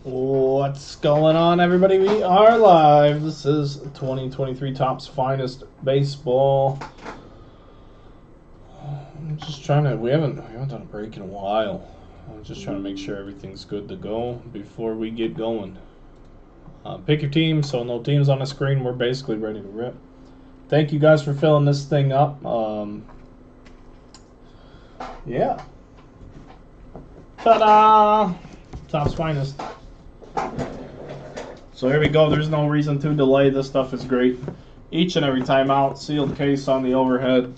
What's going on, everybody? We are live. This is 2023 Topps Finest Baseball. I'm just trying to. We haven't done a break in a while. I'm just trying to make sure everything's good to go before we get going. Pick your team. So no teams on the screen. We're basically ready to rip. Thank you guys for filling this thing up. Yeah. Ta-da! Topps Finest. So here we go. There's no reason to delay. This stuff is great. Each and every time out. Sealed case on the overhead.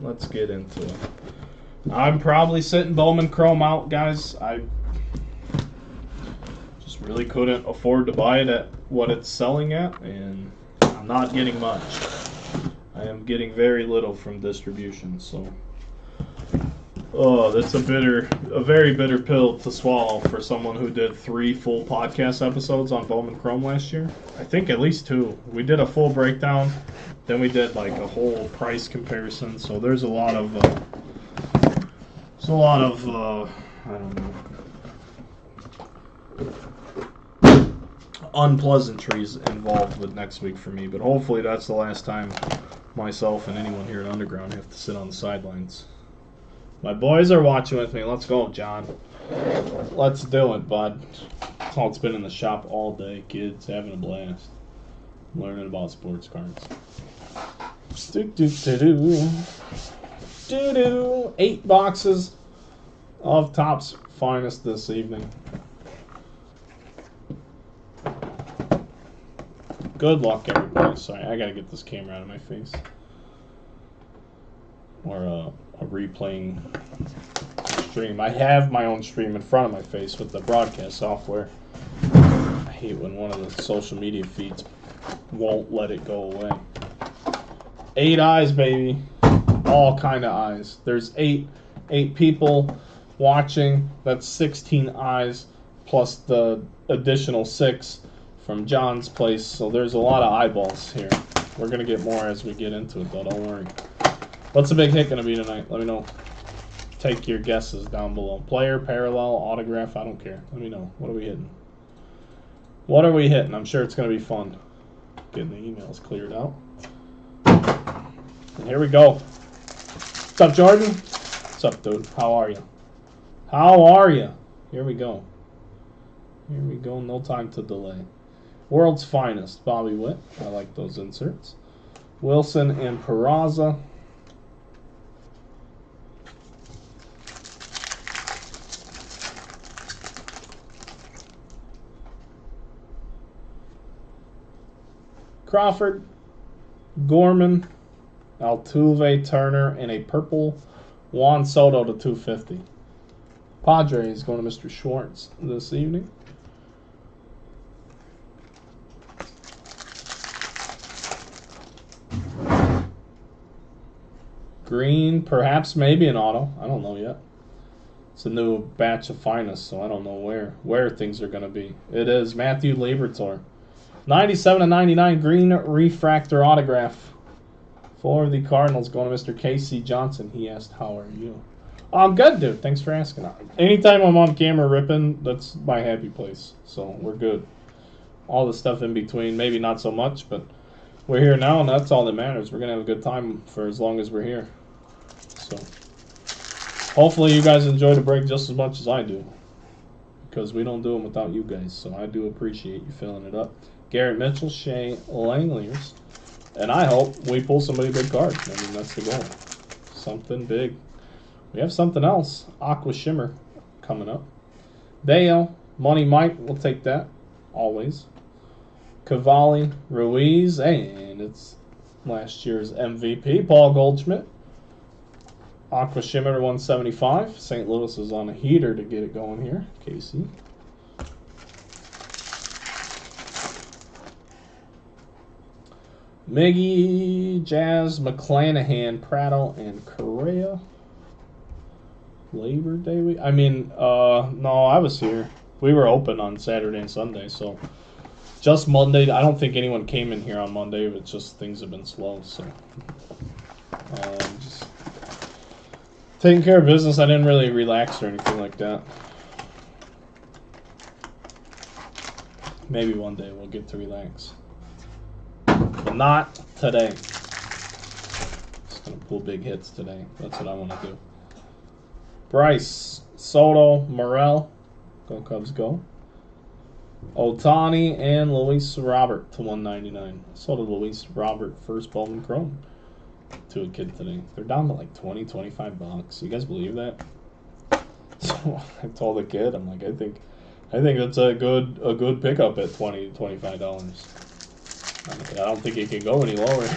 Let's get into it. I'm probably sitting Bowman Chrome out, guys. I just really couldn't afford to buy it at what it's selling at, and I'm not getting much. I am getting very little from distribution, so oh, that's a very bitter pill to swallow for someone who did 3 full podcast episodes on Bowman Chrome last year. I think at least 2. We did a full breakdown, then we did like a whole price comparison. So there's a lot of, I don't know, unpleasantries involved with next week for me. But hopefully that's the last time myself and anyone here at Underground have to sit on the sidelines. My boys are watching with me. Let's go, John. Let's do it, bud. That's all it's been in the shop all day. Kids having a blast. Learning about sports cards. 8 boxes of Topps Finest this evening. Good luck, everybody. Sorry, I gotta get this camera out of my face. Or a replaying stream. I have my own stream in front of my face with the broadcast software. I hate when one of the social media feeds won't let it go away. 8 eyes, baby. All kind of eyes. There's 8 people watching. That's 16 eyes plus the additional 6 from John's place. So there's a lot of eyeballs here. We're going to get more as we get into it, though. Don't worry. What's the big hit going to be tonight? Let me know. Take your guesses down below. Player, parallel, autograph, I don't care. Let me know. What are we hitting? What are we hitting? I'm sure it's going to be fun. Getting the emails cleared out. And here we go. What's up, Jordan? What's up, dude? How are you? How are you? Here we go. Here we go. No time to delay. World's Finest. Bobby Witt. I like those inserts. Wilson and Peraza. Crawford, Gorman, Altuve, Turner, and a purple Juan Soto to 250. Padres going to Mr. Schwartz this evening. Green, perhaps maybe an auto. I don't know yet. It's a new batch of Finest, so I don't know where things are going to be. It is Matthew Liberatore. 97/99 green refractor autograph for the Cardinals going to Mr. Casey Johnson. He asked, how are you? I'm good, dude. Thanks for asking. Anytime I'm on camera ripping, that's my happy place. So we're good. All the stuff in between, maybe not so much, but we're here now, and that's all that matters. We're going to have a good time for as long as we're here. So hopefully you guys enjoy the break just as much as I do, because we don't do them without you guys. So I do appreciate you filling it up. Garrett Mitchell, Shea Langeliers, and I hope we pull somebody big card. I mean, that's the goal. Something big. We have something else. Aqua Shimmer coming up. Dale, Money Mike, we'll take that. Always. Cavalli, Ruiz, and it's last year's MVP, Paul Goldschmidt. Aqua Shimmer 175. St. Louis is on a heater to get it going here. Casey. Miggy, Jazz, McClanahan, Prado, and Correa. Labor Day week? I mean, no, I was here. We were open on Saturday and Sunday, so just Monday. I don't think anyone came in here on Monday. It's just things have been slow, so just taking care of business. I didn't really relax or anything like that. Maybe one day we'll get to relax. But not today. Just going to pull big hits today. That's what I want to do. Bryce, Soto, Morel. Go Cubs, go. Ohtani and Luis Robert to 199. Soto, Luis Robert, first Bowman Chrome to a kid today. They're down to like 20, 25 bucks. You guys believe that? So I told the kid, I'm like, I think that's a good pickup at $20, $25. I don't think it can go any lower.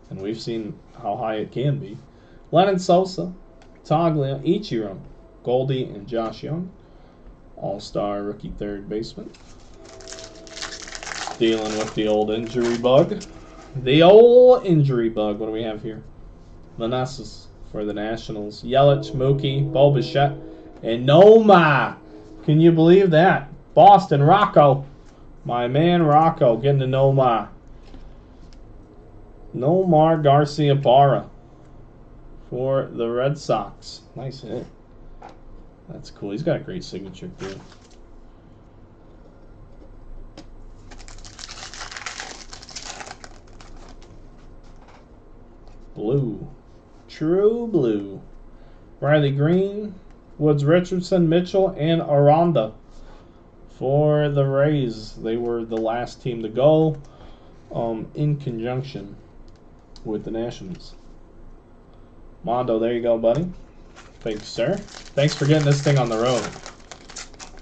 And we've seen how high it can be. Lennon Sosa, Toglia, Ichiro, Goldie, and Josh Young. All-star rookie third baseman. Dealing with the old injury bug. The old injury bug. What do we have here? Manassas for the Nationals. Yelich, Mookie, Bo Bichette, and Noma. Can you believe that? Boston, Rocco. My man Rocco getting to Noma. Nomar Garciaparra for the Red Sox. Nice hit. That's cool. He's got a great signature too. Blue. True blue. Riley Green, Woods Richardson, Mitchell, and Aranda for the Rays. They were the last team to go in conjunction with the Nationals. Mondo, there you go, buddy. Thanks, sir. Thanks for getting this thing on the road.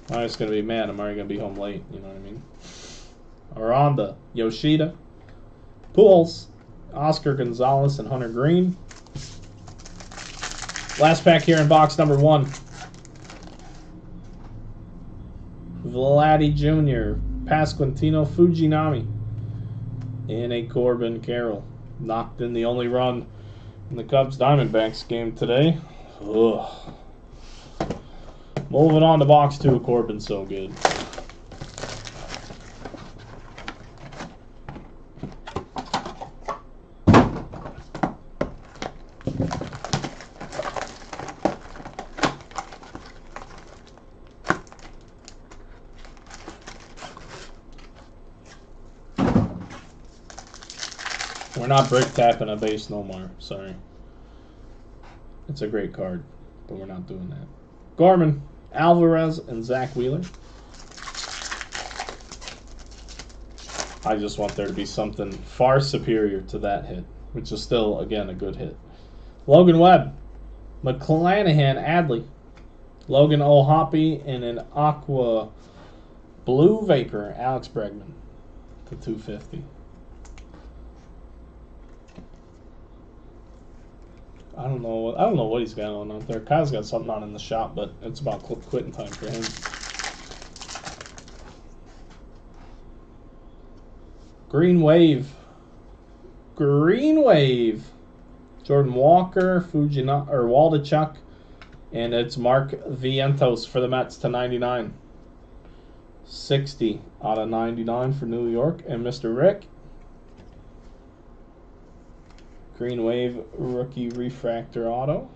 I'm just going to be mad. I'm already going to be home late. You know what I mean? Aranda, Yoshida, Pujols, Oscar Gonzalez, and Hunter Green. Last pack here in box number 1. Vladdy Jr., Pasquantino Fujinami, and a Corbin Carroll. Knocked in the only run in the Cubs-Diamondbacks game today. Ugh. Moving on to box 2. Corbin's so good. We're not brick tapping a base no more. Sorry. It's a great card, but we're not doing that. Gorman, Alvarez, and Zach Wheeler. I just want there to be something far superior to that hit, which is still, again, a good hit. Logan Webb, McClanahan, Adley, Logan O'Hoppe, and an Aqua Blue Vapor, Alex Bregman to 250. I don't know what he's got on out there. Kyle's got something on in the shop, but it's about quitting time for him. Green Wave. Jordan Walker, Waldichuk, and it's Mark Vientos for the Mets to 99. 60 out of 99 for New York, and Mr. Rick. Green Wave rookie refractor auto.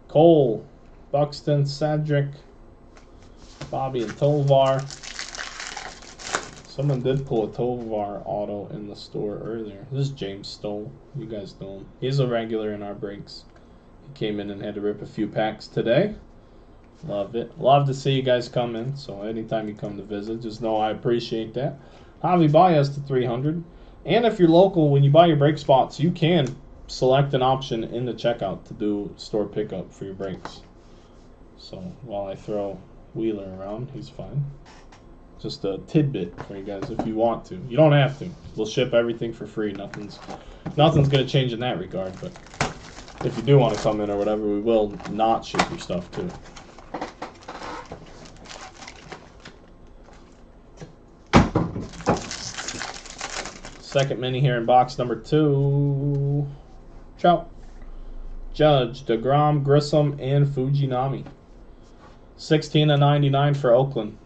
Cole, Buxton, Cedric, Bobby, and Tovar. Someone did pull a Tovar auto in the store earlier. This is James Stoll. You guys know him. He's a regular in our breaks. Came in and had to rip a few packs today. Love it. Love to see you guys come in. So anytime you come to visit, just know I appreciate that. Javi Baez to 300. And if you're local, when you buy your break spots, you can select an option in the checkout to do store pickup for your breaks. So while I throw Wheeler around, he's fine. Just a tidbit for you guys if you want to. You don't have to. We'll ship everything for free. Nothing's going to change in that regard, but if you do want to come in or whatever, we will not ship your stuff too. Second mini here in box number 2. Trout, Judge, DeGrom, Grissom, and Fujinami. 16 of 99 for Oakland.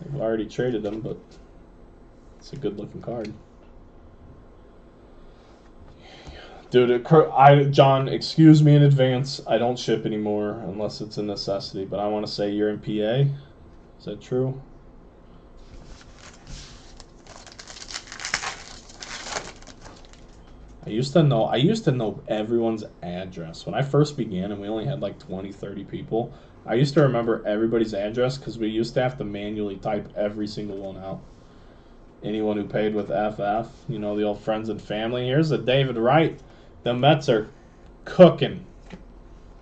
I've already traded them, but it's a good looking card. Dude, John, excuse me in advance. I don't ship anymore unless it's a necessity, but I want to say you're in PA. Is that true? I used to know everyone's address. When I first began and we only had like 20, 30 people, I used to remember everybody's address because we used to have to manually type every single one out. Anyone who paid with FF, you know, the old friends and family. Here's a David Wright. The Mets are cooking.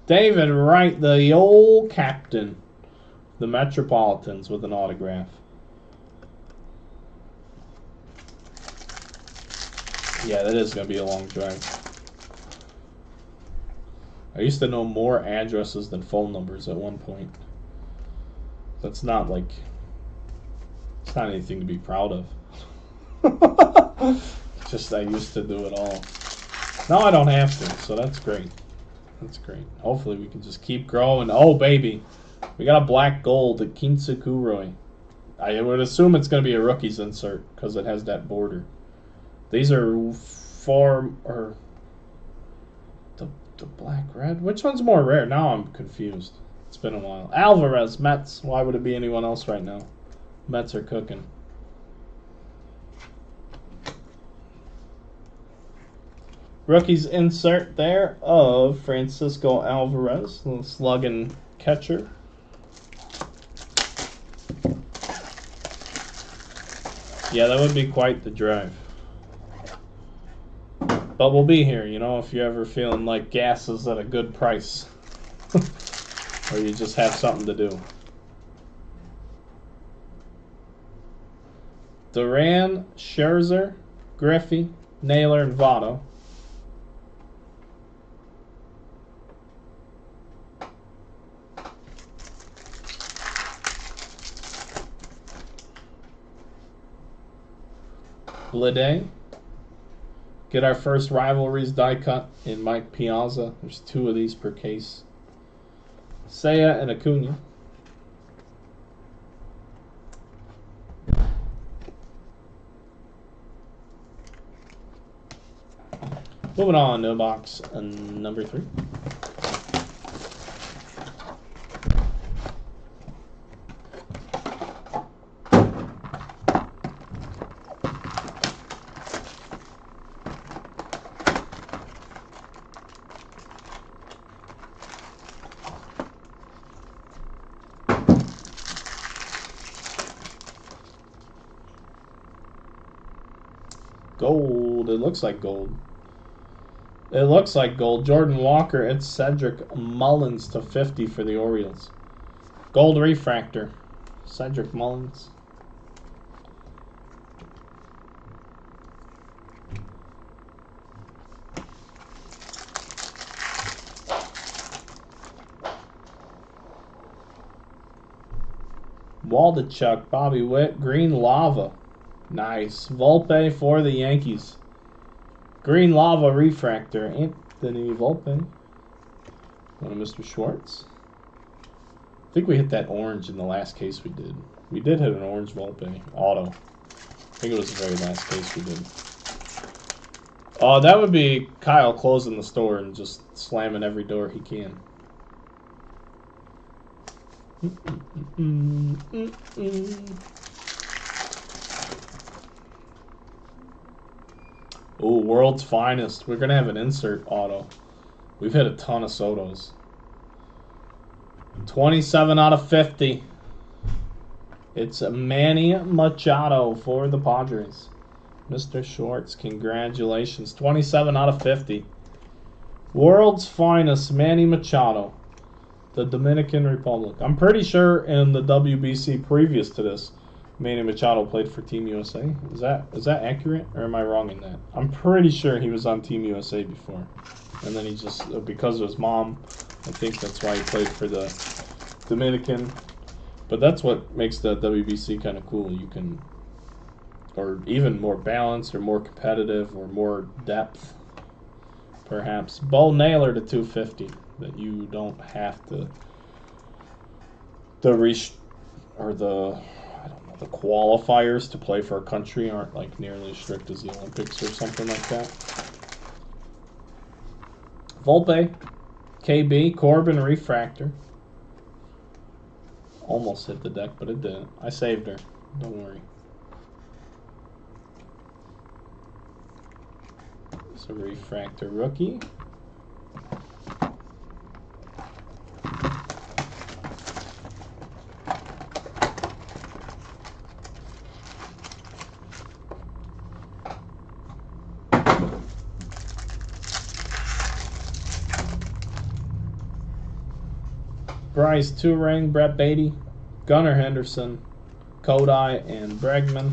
David Wright, the old captain. The Metropolitans with an autograph. Yeah, that is going to be a long drive. I used to know more addresses than phone numbers at one point. That's not like... It's not anything to be proud of. Just I used to do it all. Now I don't have to, so that's great. That's great. Hopefully we can just keep growing. Oh, baby. We got a black gold at Kinsakuroi. I would assume it's going to be a rookie's insert because it has that border. These are or the black red. Which one's more rare? Now I'm confused. It's been a while. Alvarez, Mets. Why would it be anyone else right now? Mets are cooking. Rookies insert there of Francisco Alvarez, little slugging catcher. Yeah, that would be quite the drive. But we'll be here, you know, if you're ever feeling like gas is at a good price. Or you just have something to do. Duran, Scherzer, Griffey, Naylor, and Votto. Bleday. Get our first rivalries die cut in Mike Piazza. There's 2 of these per case. Seiya and Acuna. Moving on to box number 3. Gold. It looks like gold. It looks like gold. Jordan Walker. It's Cedric Mullins to 50 for the Orioles. Gold refractor. Cedric Mullins. Waldachuk. Bobby Witt. Green Lava. Nice. Volpe for the Yankees. Green Lava refractor. Anthony Volpe. One of Mr. Schwartz. I think we hit that orange in the last case we did. We did hit an orange Volpe auto. I think it was the very last case we did. Oh, that would be Kyle closing the store and just slamming every door he can. Oh, world's finest. We're going to have an insert auto. We've hit a ton of Sotos. 27 out of 50. It's Manny Machado for the Padres. Mr. Schwartz, congratulations. 27 out of 50. World's finest, Manny Machado. The Dominican Republic. I'm pretty sure in the WBC previous to this, Manny Machado played for Team USA. Is that accurate, or am I wrong in that? I'm pretty sure he was on Team USA before, and then he just, because of his mom, I think that's why he played for the Dominican. But that's what makes the WBC kind of cool. You can, or even more balanced, or more competitive, or more depth, perhaps. Bo Naylor to 250. That you don't have to I don't the qualifiers to play for a country aren't like nearly as strict as the Olympics or something like that. Volpe, KB, Corbin, Refractor. Almost hit the deck, but it didn't. I saved her. Don't worry. It's a Refractor rookie. Bryce Turing, Brett Beatty, Gunnar Henderson, Kodai, and Bregman.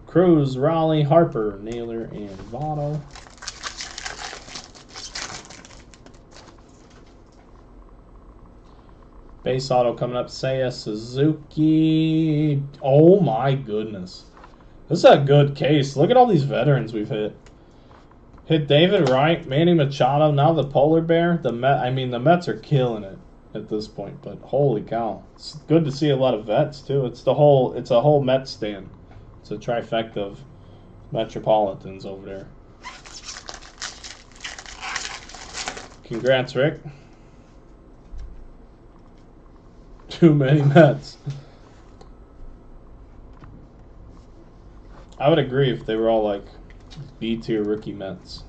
Cruz, Raleigh, Harper, Naylor, and Votto. Base auto coming up, Seiya Suzuki. Oh my goodness. This is a good case. Look at all these veterans we've hit. Hit David Wright, Manny Machado, now the Polar Bear. The Mets are killing it at this point, but holy cow. It's good to see a lot of vets too. It's a whole Mets stand. It's a trifecta of Metropolitans over there. Congrats, Rick. Too many Mets. I would agree if they were all like B-tier rookie Mets.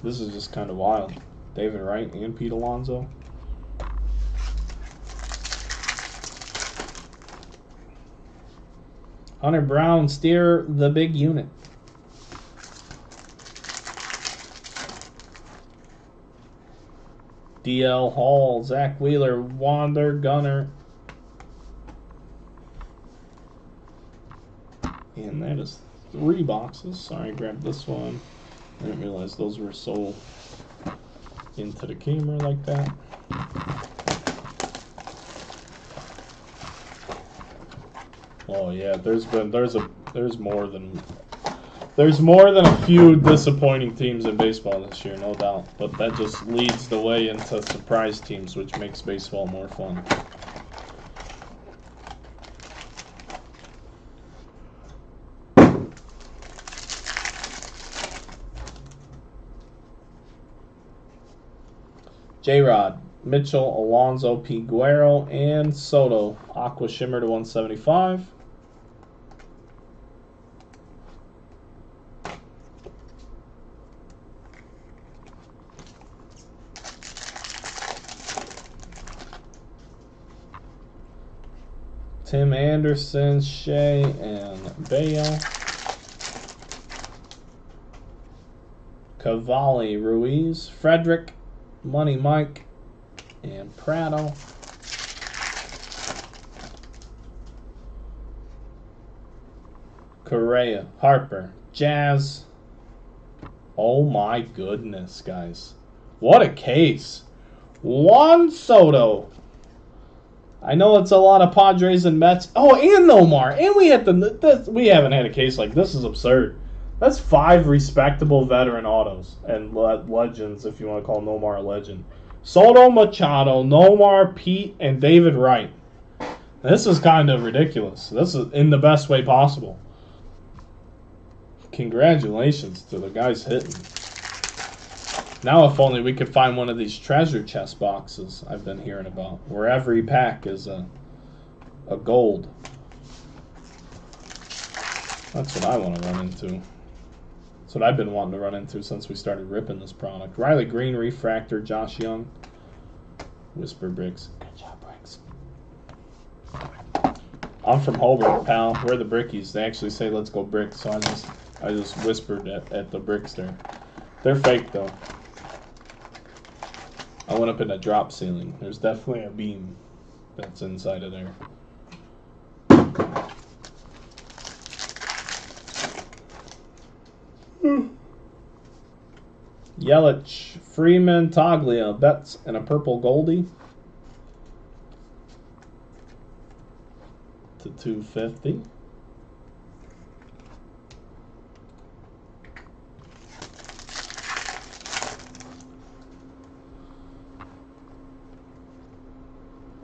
This is just kind of wild. David Wright and Pete Alonso. Hunter Brown, Steer, the big unit. DL Hall, Zach Wheeler, Wander, Gunner. And that is 3 boxes. Sorry, I grabbed this one. I didn't realize those were so into the camera like that. Oh yeah, there's more than a few disappointing teams in baseball this year, no doubt. But that just leads the way into surprise teams, which makes baseball more fun. J-Rod, Mitchell, Alonso, Piguero, and Soto. Aqua Shimmer to 175. Tim Anderson, Shea, and Bayo. Cavalli, Ruiz, Frederick, Money Mike, and Prado. Correa, Harper, Jazz. Oh my goodness, guys. What a case. Juan Soto. I know it's a lot of Padres and Mets. Oh, and Nomar. And we haven't had a case like this. Is absurd. That's 5 respectable veteran autos and legends, if you want to call Nomar a legend. Soto, Machado, Nomar, Pete, and David Wright. This is kind of ridiculous. This is in the best way possible. Congratulations to the guys hitting. Now if only we could find one of these treasure chest boxes I've been hearing about, where every pack is a gold. That's what I want to run into. That's what I've been wanting to run into since we started ripping this product. Riley Green, Refractor, Josh Young, Whisper Bricks. Good job, Bricks. I'm from Hobart, pal. We're the Brickies. They actually say let's go Bricks, so I just whispered at the Bricks there. They're fake though. I went up in a drop ceiling. There's definitely a beam that's inside of there. Yelich, Freeman, Taglia, Betts, and a purple Goldie to 250.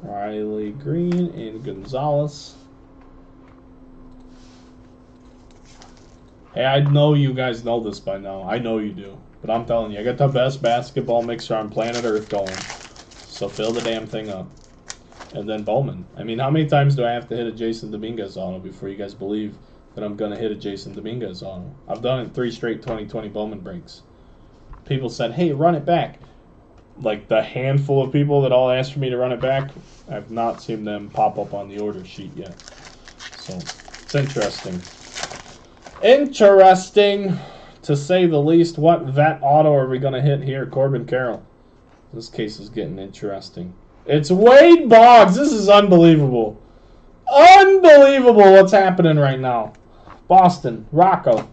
Riley Green and Gonzalez. Hey, I know you guys know this by now. I know you do. But I'm telling you, I got the best basketball mixer on planet Earth going. So fill the damn thing up. And then Bowman. I mean, how many times do I have to hit a Jason Dominguez auto before you guys believe that I'm going to hit a Jason Dominguez auto? I've done it 3 straight 2020 Bowman breaks. People said, hey, run it back. Like the handful of people that all asked for me to run it back, I've not seen them pop up on the order sheet yet. So it's interesting. Interesting, to say the least. What vet auto are we going to hit here? Corbin Carroll. This case is getting interesting. It's Wade Boggs. This is unbelievable. Unbelievable what's happening right now. Boston, Rocco,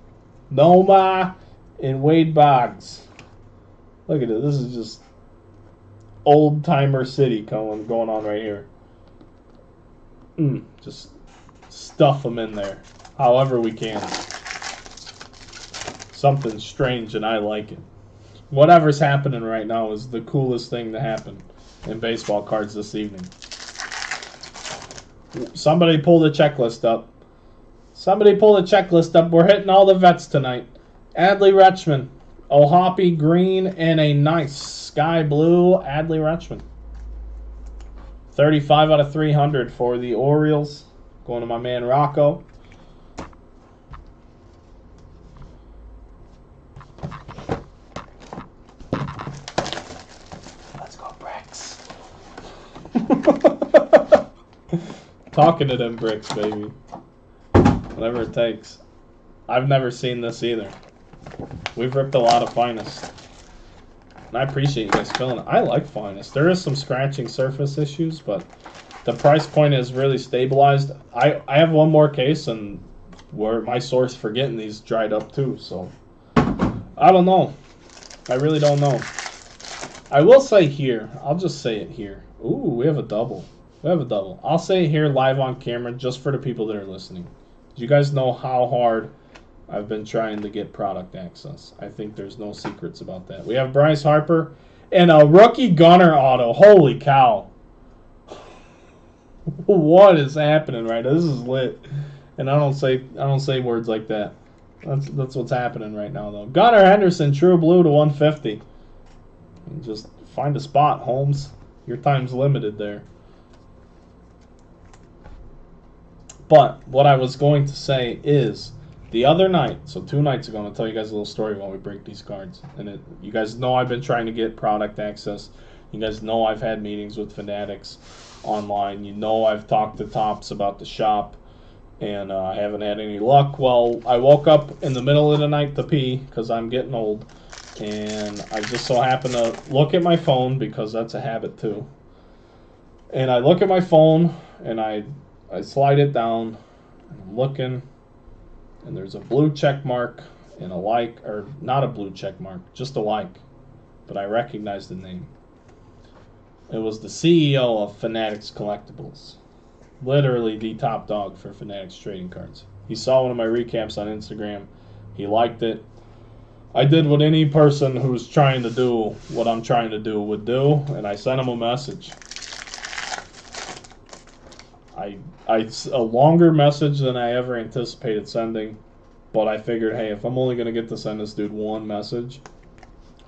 Noma, and Wade Boggs. Look at it. This is just old-timer city going on right here. Just stuff them in there however we can. Something strange, and I like it. Whatever's happening right now is the coolest thing to happen in baseball cards this evening. Somebody pull the checklist up. Somebody pull the checklist up. We're hitting all the vets tonight. Adley Rutschman, Ohapi Green, and a nice sky blue Adley Rutschman. 35 out of 300 for the Orioles. Going to my man Rocco. Let's go, Bricks. Talking to them bricks, baby. Whatever it takes. I've never seen this either. We've ripped a lot of Finest. And I appreciate you guys filling it. I like Finest. There is some scratching surface issues, but the price point is really stabilized. I have one more case, and where my source for getting these dried up too, so I don't know. I really don't know. I will say here, I'll just say it here. Ooh, we have a double. We have a double. I'll say it here live on camera just for the people that are listening. You guys know how hard I've been trying to get product access. I think there's no secrets about that. We have Bryce Harper and a rookie Gunner auto. Holy cow. What is happening right now? This is lit. And I don't say words like that. That's what's happening right now though. Gunnar Henderson, True Blue to 150. And just find a spot, Holmes. Your time's limited there. But what I was going to say is, the other night, so 2 nights ago, I'm going to tell you guys a little story while we break these cards. And you guys know I've been trying to get product access. You guys know I've had meetings with Fanatics online. You know I've talked to Topps about the shop, and I haven't had any luck. Well, I woke up in the middle of the night to pee because I'm getting old. And I just so happened to look at my phone, because that's a habit too. And I look at my phone, and I slide it down, and I'm looking, and there's a blue check mark and a like, or not a blue check mark, just a like, but I recognize the name. It was the CEO of Fanatics Collectibles, literally the top dog for Fanatics trading cards. He saw one of my recaps on Instagram, he liked it. I did what any person who's trying to do what I'm trying to do would do, and I sent him a message. A longer message than I ever anticipated sending, but I figured, hey, if I'm only going to get to send this dude one message,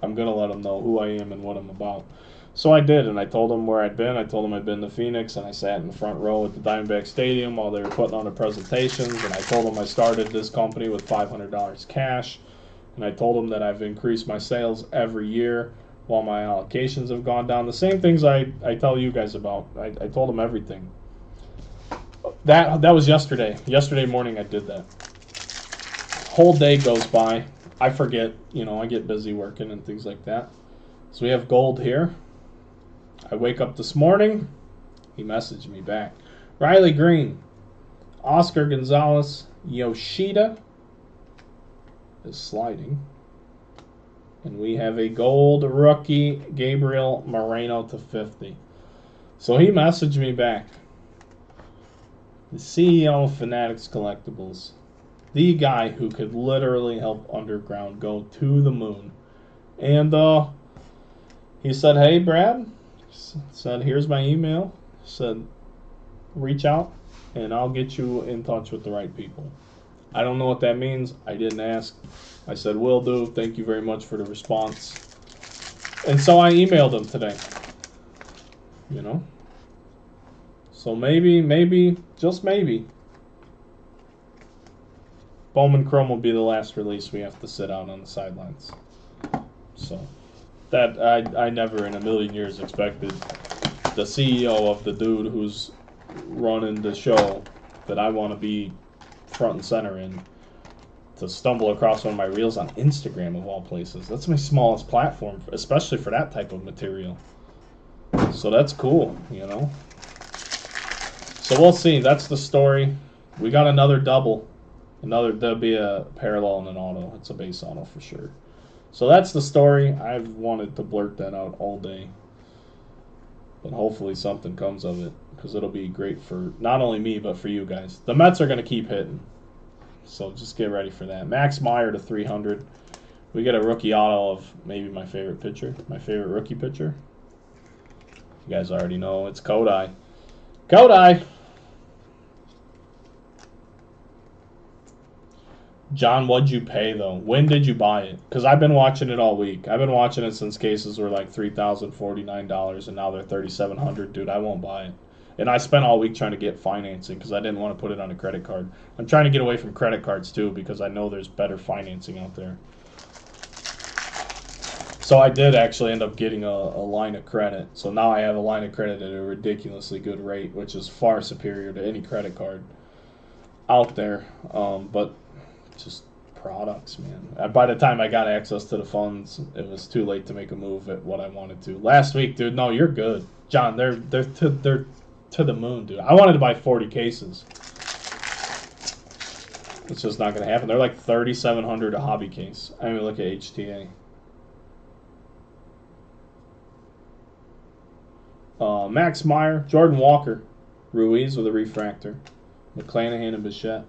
I'm going to let him know who I am and what I'm about. So I did, and I told him where I'd been. I told him I'd been to Phoenix, and I sat in the front row at the Diamondback Stadium while they were putting on the presentations, and I told him I started this company with $500 cash, and I told him that I've increased my sales every year while my allocations have gone down. The same things I tell you guys about. I told him everything. That was yesterday. Yesterday morning I did that. Whole day goes by. I forget, I get busy working and things like that. So we have gold here. I wake up this morning. He messaged me back. Riley Green, Oscar Gonzalez, Yoshida is sliding. And we have a gold rookie, Gabriel Moreno to 50. So he messaged me back. The CEO of Fanatics Collectibles. The guy who could literally help Underground go to the moon. And he said, hey, Brad. Said, here's my email. Said, reach out, and I'll get you in touch with the right people. I don't know what that means. I didn't ask. I said, will do. Thank you very much for the response. And so I emailed him today. You know? So maybe, just maybe, Bowman Chrome will be the last release we have to sit out on the sidelines. So that I never in a million years expected the CEO of the dude who's running the show that I want to be front and center in to stumble across one of my reels on Instagram of all places. That's my smallest platform, especially for that type of material. So that's cool, you know. So we'll see. That's the story. We got another double. There'll be a parallel and an auto. It's a base auto for sure. So that's the story. I've wanted to blurt that out all day. But hopefully something comes of it, because it'll be great for not only me, but for you guys. The Mets are going to keep hitting. So just get ready for that. Max Meyer to 300. We get a rookie auto of maybe my favorite pitcher. My favorite rookie pitcher. You guys already know. It's Kodai. Kodai! John, what'd you pay, though? When did you buy it? Because I've been watching it all week. I've been watching it since cases were like $3,049, and now they're $3,700. Dude, I won't buy it. And I spent all week trying to get financing because I didn't want to put it on a credit card. I'm trying to get away from credit cards, too, because I know there's better financing out there. So I did actually end up getting a line of credit. So now I have a line of credit at a ridiculously good rate, which is far superior to any credit card out there. But just products, man. By the time I got access to the funds, it was too late to make a move at what I wanted to. Last week, dude, no, you're good. John, they're to the moon, dude. I wanted to buy 40 cases. It's just not going to happen. They're like $3,700 a hobby case. I mean, look at HTA. Max Meyer, Jordan Walker, Ruiz with a refractor, McClanahan and Bichette.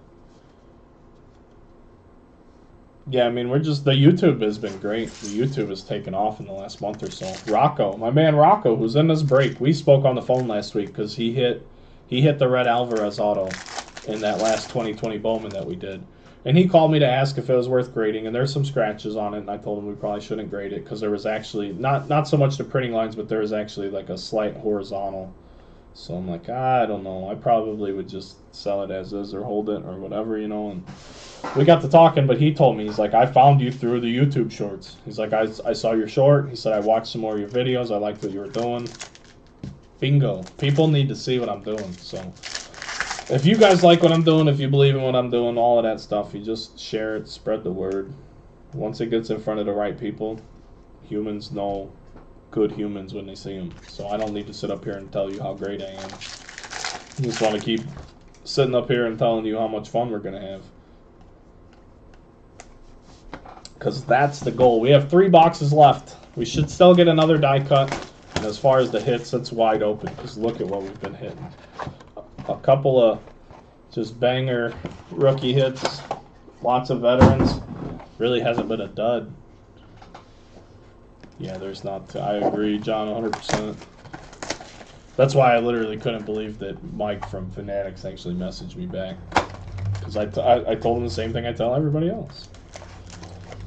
Yeah, I mean, the YouTube has been great. The YouTube has taken off in the last month or so. Rocco, my man Rocco, who's in this break. We spoke on the phone last week because he hit the Red Alvarez auto in that last 2020 Bowman that we did. And he called me to ask if it was worth grading, and there's some scratches on it, and I told him we probably shouldn't grade it because there was actually, not so much the printing lines, but there was actually like a slight horizontal. So I'm like, I don't know. I probably would just sell it as is or hold it or whatever, you know. And we got to talking, but he told me, he's like, I found you through the YouTube shorts. He's like, I saw your short. He said, I watched some more of your videos. I liked what you were doing. Bingo. People need to see what I'm doing. So if you guys like what I'm doing, if you believe in what I'm doing, all of that stuff, you just share it, spread the word. Once it gets in front of the right people, humans know good humans when they see them. So I don't need to sit up here and tell you how great I am. I just want to keep sitting up here and telling you how much fun we're going to have. Because that's the goal. We have 3 boxes left. We should still get another die cut. And as far as the hits, it's wide open. Because look at what we've been hitting. A couple of just banger rookie hits. Lots of veterans. Really hasn't been a dud. Yeah, there's not. I agree, John, 100%. That's why I literally couldn't believe that Mike from Fanatics actually messaged me back. Because I told him the same thing I tell everybody else.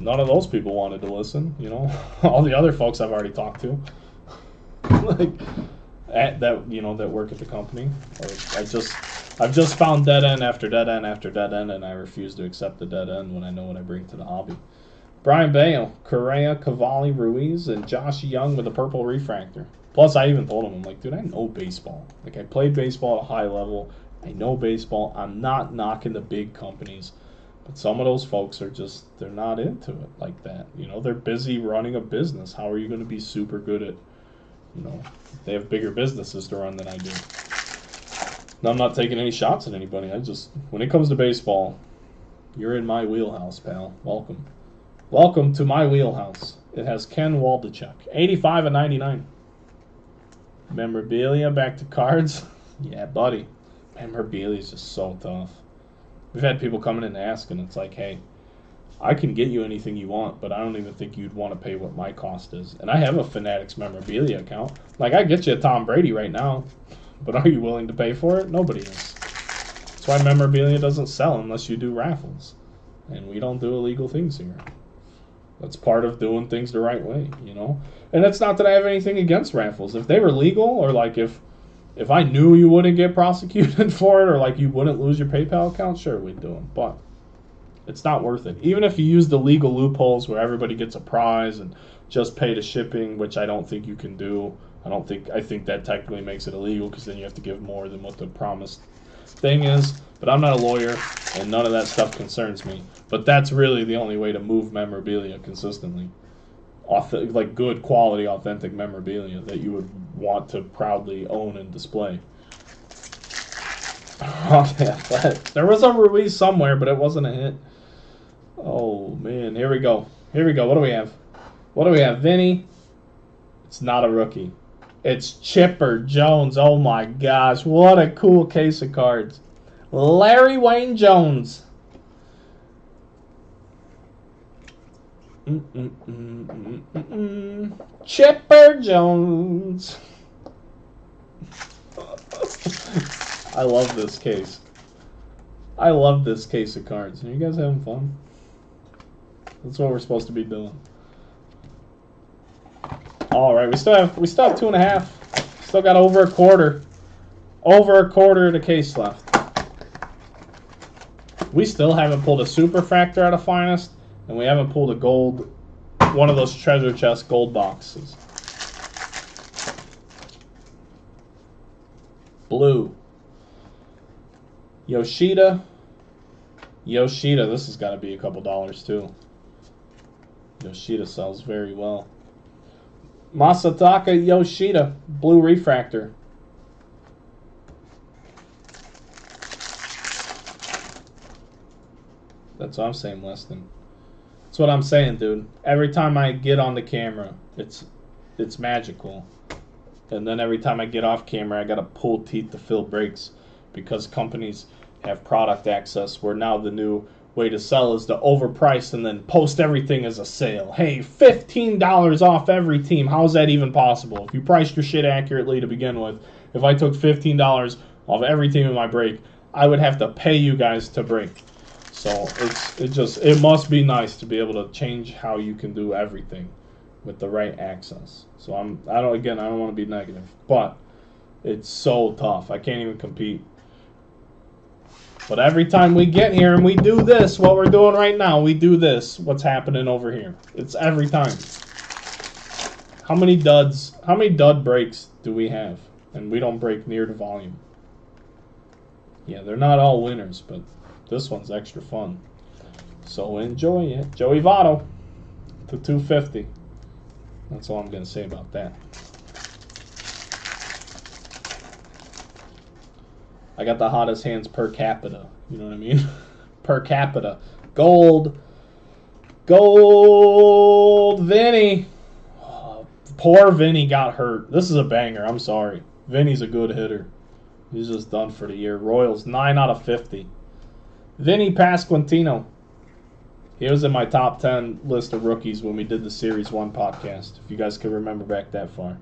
None of those people wanted to listen, you know. All the other folks I've already talked to. Like, that work at the company. Or I've just found dead end after dead end after dead end, and I refuse to accept the dead end when I know what I bring to the hobby. Brian Bale, Correa, Cavalli, Ruiz, and Josh Young with a purple refractor. Plus, I even told him, I'm like, dude, I know baseball. Like, I played baseball at a high level. I know baseball. I'm not knocking the big companies. But some of those folks are just, they're not into it like that. You know, they're busy running a business. How are you going to be super good at, you know, they have bigger businesses to run than I do. Now, I'm not taking any shots at anybody. When it comes to baseball, you're in my wheelhouse, pal. Welcome. Welcome to my wheelhouse. It has Ken Waldachuk. 85 and 99. Memorabilia, back to cards. Yeah, buddy. Memorabilia is just so tough. We've had people coming in and asking. It's like, hey, I can get you anything you want, but I don't even think you'd want to pay what my cost is. And I have a Fanatics memorabilia account. Like, I get you a Tom Brady right now, But are you willing to pay for it? Nobody is. That's why memorabilia doesn't sell unless you do raffles. And we don't do illegal things here. That's part of doing things the right way, you know? And it's not that I have anything against raffles. If they were legal, or like if I knew you wouldn't get prosecuted for it, or like you wouldn't lose your PayPal account, sure, we'd do them. But it's not worth it. Even if you use the legal loopholes where everybody gets a prize and just pay the shipping, which I don't think you can do. I think that technically makes it illegal because then you have to give more than what the promised thing is. But I'm not a lawyer, and none of that stuff concerns me. But that's really the only way to move memorabilia consistently. Like good quality, authentic memorabilia that you would want to proudly own and display. Okay, there was a release somewhere, but it wasn't a hit. Oh, man. Here we go. Here we go. What do we have? What do we have? Vinny. It's not a rookie. It's Chipper Jones. Oh, my gosh. What a cool case of cards. Larry Wayne Jones. Chipper Jones. I love this case. I love this case of cards. Are you guys having fun? That's what we're supposed to be doing. All right, we still have 2.5. Still got over a quarter. Over a quarter of the case left. We still haven't pulled a superfractor out of Finest, and we haven't pulled a gold, one of those treasure chest gold boxes. Blue. Yoshida. Yoshida, this has got to be a couple dollars too. Yoshida sells very well. Masataka Yoshida, blue refractor. That's what I'm saying, Weston. That's what I'm saying, dude. Every time I get on the camera, it's magical. And then every time I get off camera, I gotta pull teeth to fill breaks because companies have product access where now the new way to sell is to overprice and then post everything as a sale. Hey, $15 off every team. How's that even possible? If you priced your shit accurately to begin with, if I took $15 off every team in my break, I would have to pay you guys to break. So it must be nice to be able to change how you can do everything with the right access. So I don't want to be negative, but it's so tough. I can't even compete. But every time we get here and we do this, what we're doing right now, we do this. What's happening over here? It's every time. How many dud breaks do we have? And we don't break near the volume. Yeah, they're not all winners, but this one's extra fun. So enjoy it. Joey Votto to 250. That's all I'm going to say about that. I got the hottest hands per capita. You know what I mean? Per capita. Gold. Gold. Vinny. Oh, poor Vinny got hurt. This is a banger. I'm sorry. Vinny's a good hitter. He's just done for the year. Royals, 9 out of 50. Vinny Pasquantino. He was in my top 10 list of rookies when we did the Series 1 podcast, if you guys can remember back that far.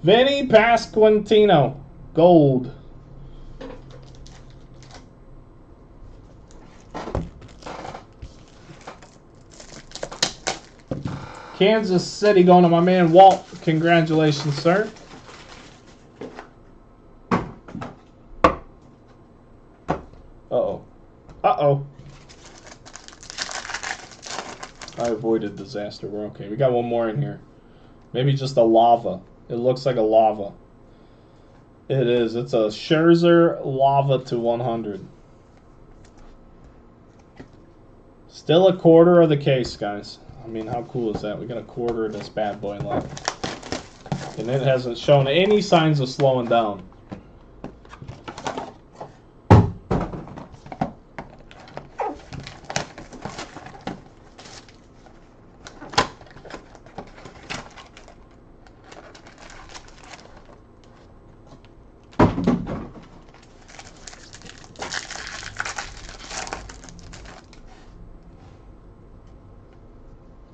Vinny Pasquantino. Gold. Kansas City going to my man Walt. Congratulations, sir. Uh-oh. Uh-oh. I avoided disaster. We're okay. We got one more in here. Maybe just a lava. It looks like a lava. It is. It's a Scherzer lava to 100. Still a quarter of the case, guys. I mean, how cool is that? We got a quarter of this bad boy left. And it hasn't shown any signs of slowing down.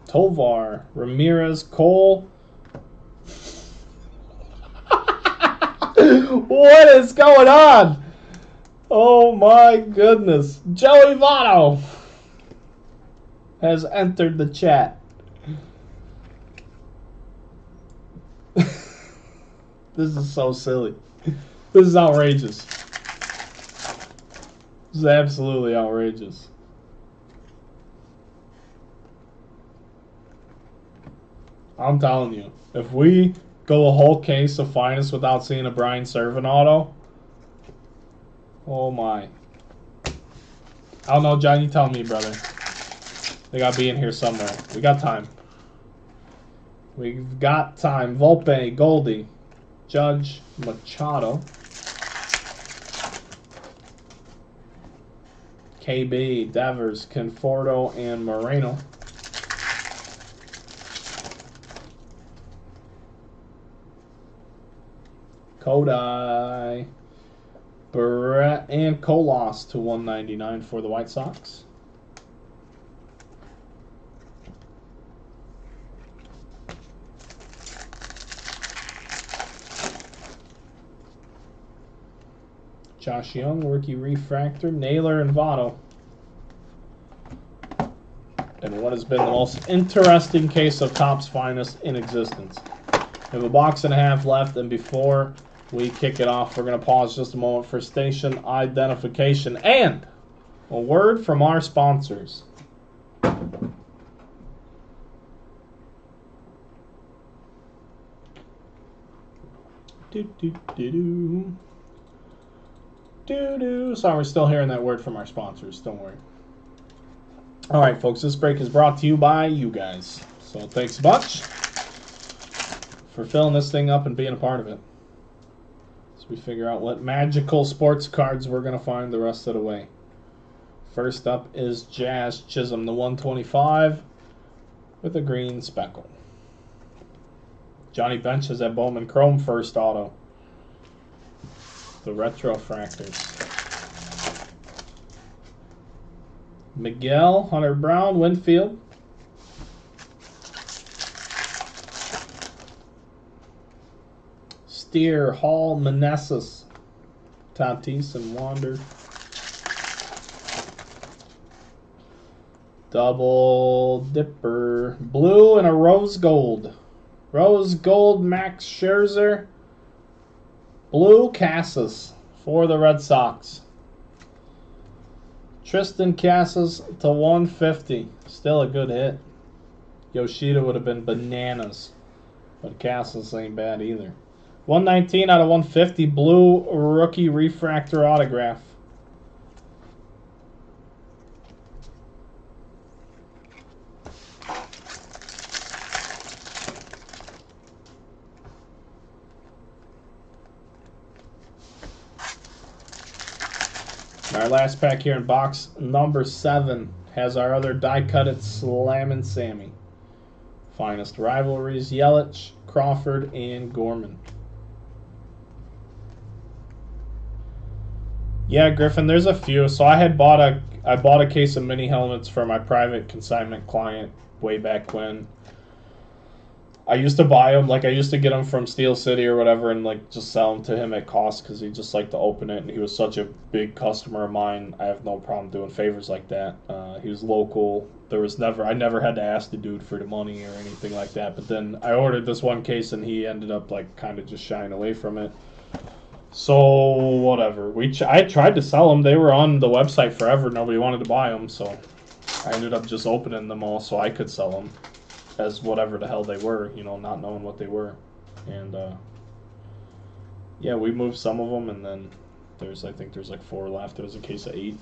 Tovar, Ramirez, Cole. What is going on? Oh my goodness. Joey Votto has entered the chat. This is so silly. This is outrageous. This is absolutely outrageous. I'm telling you, if we go a whole case of finest without seeing a Brian Servant auto, oh my. I don't know, John, you tell me, brother. They gotta be in here somewhere. We got time. We've got time. Volpe, Goldie, Judge, Machado, KB, Devers, Conforto, and Moreno. Kodai, Barrett, and Kolos to 199 for the White Sox. Josh Young, rookie refractor, Naylor, and Votto. And what has been the most interesting case of Topps Finest in existence. We have a box and a half left, and before we kick it off, we're going to pause just a moment for station identification and a word from our sponsors. Sorry, we're still hearing that word from our sponsors. Don't worry. All right, folks, this break is brought to you by you guys. So thanks a bunch for filling this thing up and being a part of it. So we figure out what magical sports cards we're going to find the rest of the way. First up is Jazz Chisholm, the 125 with a green speckle. Johnny Bench has that Bowman Chrome first auto. The Retro Fractors. Miguel, Hunter Brown, Winfield. Steer, Hall, Meneses, Tatis, and Wander. Double dipper. Blue and a rose gold. Rose gold, Max Scherzer. Blue Casas for the Red Sox. Tristan Casas to 150. Still a good hit. Yoshida would have been bananas. But Casas ain't bad either. 119 out of 150. Blue rookie refractor autograph. Our last pack here in box number 7 has our other die-cut Slammin' Sammy. Finest rivalries, Yelich, Crawford, and Gorman. Yeah, Griffin, there's a few. So I bought a case of mini helmets for my private consignment client way back when. I used to buy them, like I used to get them from Steel City or whatever, and like just sell them to him at cost because he just liked to open it, and he was such a big customer of mine. I have no problem doing favors like that. He was local. I never had to ask the dude for the money or anything like that. But then I ordered this one case, and he ended up like kind of just shying away from it. So whatever. I tried to sell them. They were on the website forever. Nobody wanted to buy them, so I ended up just opening them all so I could sell them as whatever the hell they were, you know, not knowing what they were. And yeah, we moved some of them, and then I think there's like 4 left. There's a case of 8.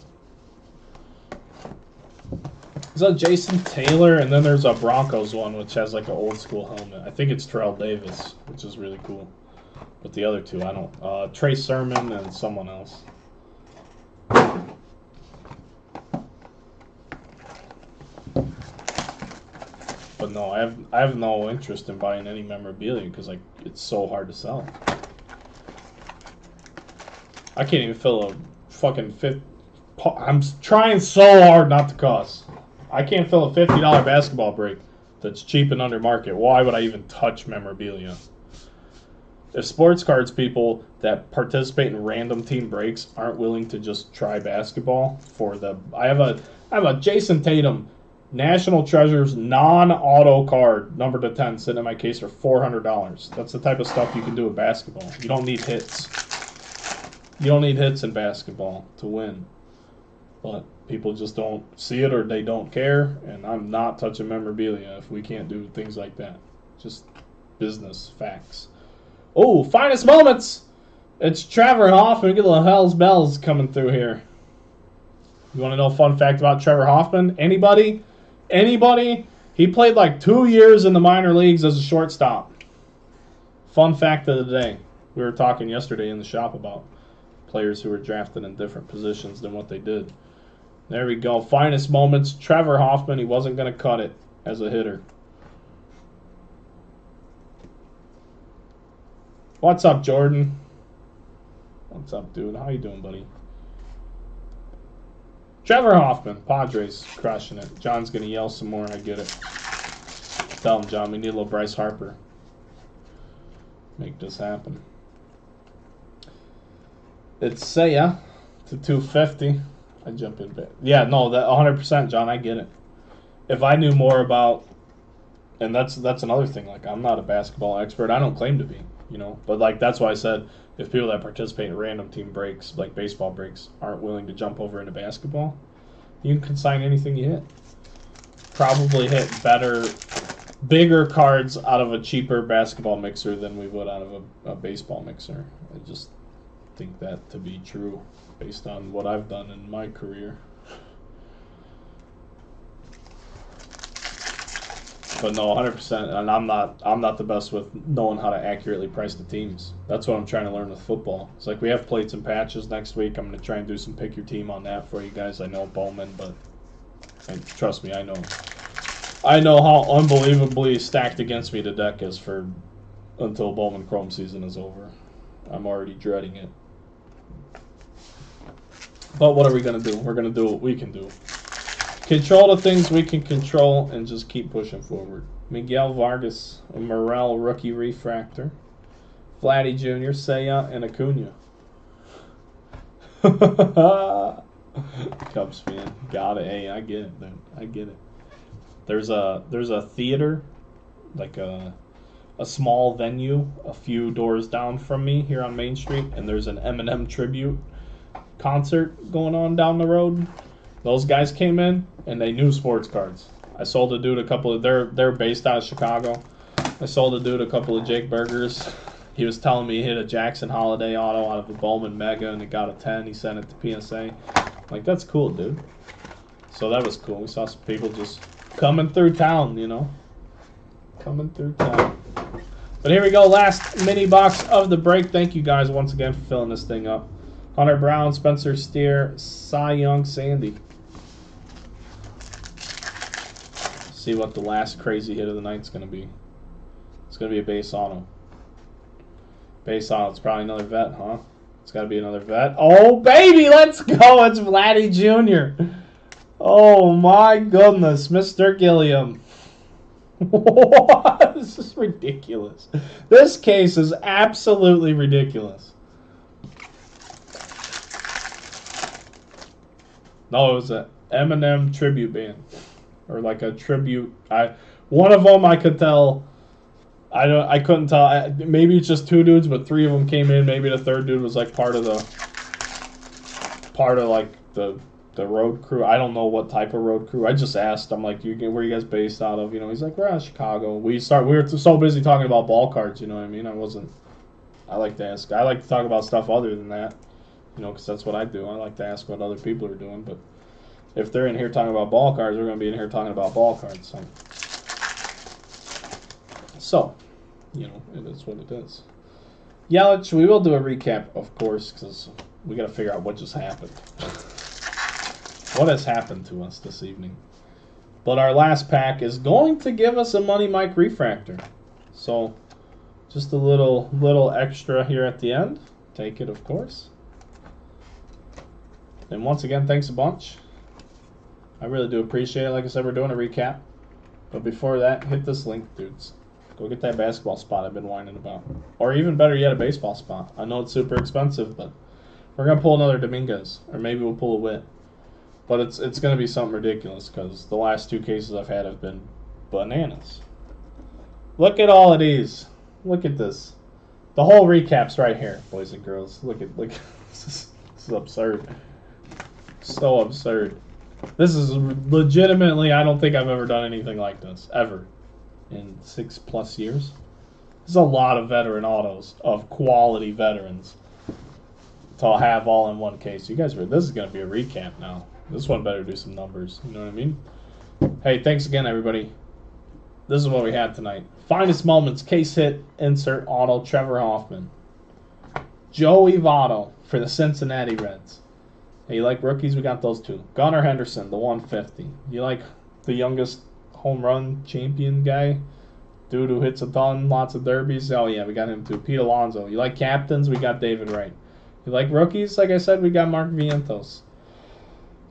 There's a Jason Taylor, and then there's a Broncos one which has like an old school helmet. I think it's Terrell Davis, which is really cool. But the other two, I don't. Trey Sermon and someone else. But no, I have no interest in buying any memorabilia because like it's so hard to sell. I can't even fill a fucking I'm trying so hard not to cuss. I can't fill a $50 basketball break that's cheap and under market. Why would I even touch memorabilia? If sports cards people that participate in random team breaks aren't willing to just try basketball for the, I have a Jason Tatum National Treasures non-auto card numbered to 10 sitting in my case for $400. That's the type of stuff you can do with basketball. You don't need hits. You don't need hits in basketball to win. But people just don't see it or they don't care, and I'm not touching memorabilia if we can't do things like that. Just business facts. Oh, finest moments! It's Trevor Hoffman. Get a little Hell's Bells coming through here. You want to know a fun fact about Trevor Hoffman? Anybody? Anybody? He played like 2 years in the minor leagues as a shortstop. Fun fact of the day. We were talking yesterday in the shop about players who were drafted in different positions than what they did. There we go. Finest moments. Trevor Hoffman. He wasn't going to cut it as a hitter. What's up, Jordan? What's up, dude? How you doing, buddy? Trevor Hoffman. Padres crushing it. John's going to yell some more. I get it. Tell him, John, we need a little Bryce Harper. Make this happen. It's Seiya to 250. I jump in. Yeah, no, that 100%, John. I get it. If I knew more about, and that's another thing. Like, I'm not a basketball expert. I don't claim to be, you know. But like that's why I said if people that participate in random team breaks, like baseball breaks, aren't willing to jump over into basketball, you can consign anything you hit. Probably hit better, bigger cards out of a cheaper basketball mixer than we would out of a baseball mixer. I just think that to be true based on what I've done in my career. But no, 100%, and I'm not the best with knowing how to accurately price the teams. That's what I'm trying to learn with football. It's like we have plates and patches next week. I'm going to try and do some pick your team on that for you guys. I know Bowman, but trust me, I know how unbelievably stacked against me the deck is for until Bowman Chrome season is over. I'm already dreading it. But what are we going to do? We're going to do what we can do. Control the things we can control and just keep pushing forward. Miguel Vargas, a Morel rookie refractor. Vladdy Jr., Seiya, and Acuna. Cubs fan. Got it. Hey, I get it, dude. I get it. There's a theater, like a small venue a few doors down from me here on Main Street, and there's an Eminem tribute concert going on down the road. Those guys came in and they knew sports cards. I sold a dude a couple of, they're based out of Chicago. I sold a dude a couple of Jake Burgers. He was telling me he hit a Jackson Holiday auto out of a Bowman Mega and it got a 10. He sent it to PSA. Like, that's cool, dude. So that was cool. We saw some people just coming through town, you know. Coming through town. But here we go. Last mini box of the break. Thank you guys once again for filling this thing up. Hunter Brown, Spencer Steer, Cy Young, Sandy. See what the last crazy hit of the night's going to be. It's going to be a base auto. Base auto. It's probably another vet, huh? It's got to be another vet. Oh, baby, let's go. It's Vladdy Jr. Oh, my goodness. Mr. Gilliam. What? This is ridiculous. This case is absolutely ridiculous. No, it was an Eminem tribute band. Or like a tribute. One of them I could tell. I couldn't tell. Maybe it's just two dudes, but three of them came in. Maybe the third dude was like part of like the road crew. I don't know what type of road crew. I just asked. I'm like, where are you guys based out of? You know, he's like, we're out of Chicago. We were so busy talking about ball cards. You know what I mean? I like to ask. I like to talk about stuff other than that. You know, because that's what I do. I like to ask what other people are doing, but if they're in here talking about ball cards, we're going to be in here talking about ball cards. So, you know, it is what it is. Yelich, we will do a recap, of course, because we got to figure out what just happened. What has happened to us this evening? But our last pack is going to give us a Money Mike refractor. So, just a little extra here at the end. Take it, of course. And once again, thanks a bunch. I really do appreciate it. Like I said, we're doing a recap. But before that, hit this link, dudes. Go get that basketball spot I've been whining about. Or even better yet, a baseball spot. I know it's super expensive, but we're going to pull another Dominguez. Or maybe we'll pull a Witt. But it's going to be something ridiculous because the last 2 cases I've had have been bananas. Look at all of these. Look at this. The whole recap's right here, boys and girls. Look. This is absurd. So absurd. This is legitimately, I don't think I've ever done anything like this. Ever. In 6+ years. There's a lot of veteran autos. Of quality veterans. To have all in one case. You guys, this is going to be a recap now. This one better do some numbers. You know what I mean? Hey, thanks again, everybody. This is what we had tonight. Finest moments, case hit, insert auto, Trevor Hoffman. Joey Votto for the Cincinnati Reds. Hey, you like rookies? We got those 2. Gunnar Henderson, the 150. You like the youngest home run champion guy? Dude who hits a ton, lots of derbies? Oh, yeah, we got him too. Pete Alonso. You like captains? We got David Wright. You like rookies? Like I said, we got Mark Vientos.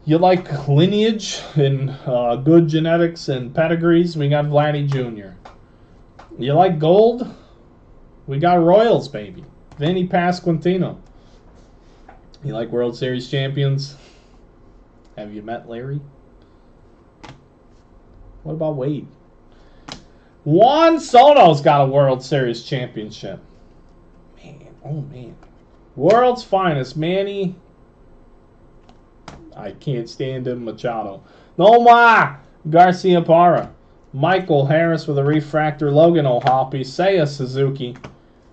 You like lineage and good genetics and pedigrees? We got Vladdy Jr. You like gold? We got Royals, baby. Vinny Pasquantino. You like World Series champions? Have you met Larry? What about Wade? Juan Soto's got a World Series championship. Man, oh man. World's finest, Manny. I can't stand him, Machado. Nomar Garcia Parra. Michael Harris with a refractor. Logan O'Hoppe. Seiya Suzuki.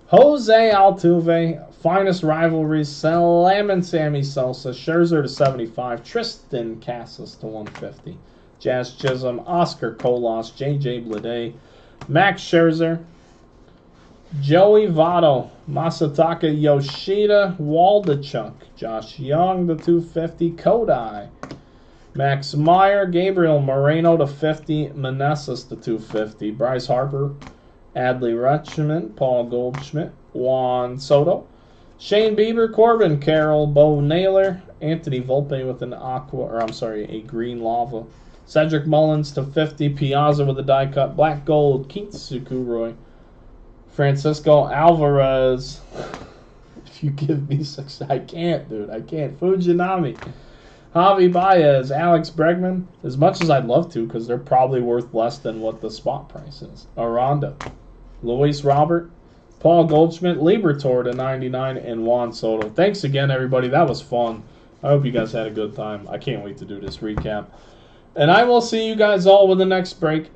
Jose Altuve. Finest rivalries. Salaman Sammy Sosa. Scherzer to 75. Tristan Casas to 150. Jazz Chisholm. Oscar Colas. J.J. Bleday. Max Scherzer. Joey Votto. Masataka Yoshida. Waldachuk. Josh Young to 250. Kodai. Max Meyer. Gabriel Moreno to 50. Meneses to 250. Bryce Harper. Adley Rutschman. Paul Goldschmidt. Juan Soto. Shane Bieber. Corbin Carroll. Bo Naylor. Anthony Volpe with an a green lava. Cedric Mullins to 50. Piazza with a die cut. Black gold. Keith Sukuroy. Francisco Alvarez. If you give me 6, I can't, dude. I can't. Fujinami. Javi Baez. Alex Bregman. As much as I'd love to, because they're probably worth less than what the spot price is. Aranda. Luis Robert. Paul Goldschmidt. Libertor to 99. And Juan Soto. Thanks again, everybody. That was fun. I hope you guys had a good time. I can't wait to do this recap. And I will see you guys all with the next break.